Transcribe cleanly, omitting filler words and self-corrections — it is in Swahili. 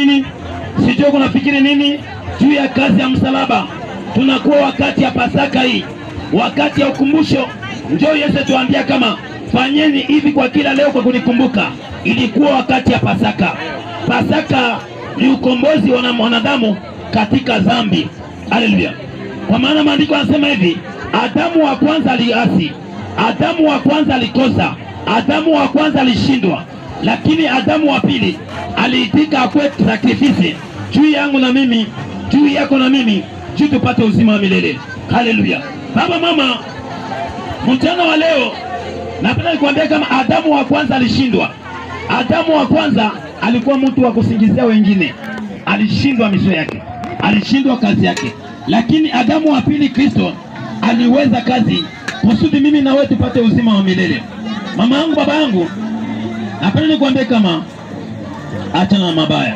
nini? Sijui unafikiri nini juu ya kazi ya msalaba. Tunakuwa wakati ya Pasaka hii, wakati ya ukumbusho. Njoo Yesu tuambia kama fanyeni hivi kwa kila leo kwa kunikumbuka. Ilikuwa wakati ya Pasaka. Pasaka ni ukombozi wa mwanadamu katika dhambi. Haleluya. Kwa maana maandiko yanasema hivi, Adamu wa kwanza aliasi, Adamu wa kwanza alikosa, Adamu wa kwanza alishindwa, lakini Adamu wa pili aliitika akwe sacrifice juu yangu na mimi, juu yako na mimi, juu tupate uzima wa milele. Haleluya. Baba, mama, mchana wa leo napenda nikwambia kama Adamu wa kwanza alishindwa. Adamu wa kwanza alikuwa mtu wa kusingizia wengine, alishindwa misho yake, alishindwa kazi yake. Lakini Adamu wa pili, Kristo, aliweza kazi kusudi mimi na wewe tupate uzima wa milele. Mama yangu, baba yangu, napenda nikwambie kama achana na mabaya.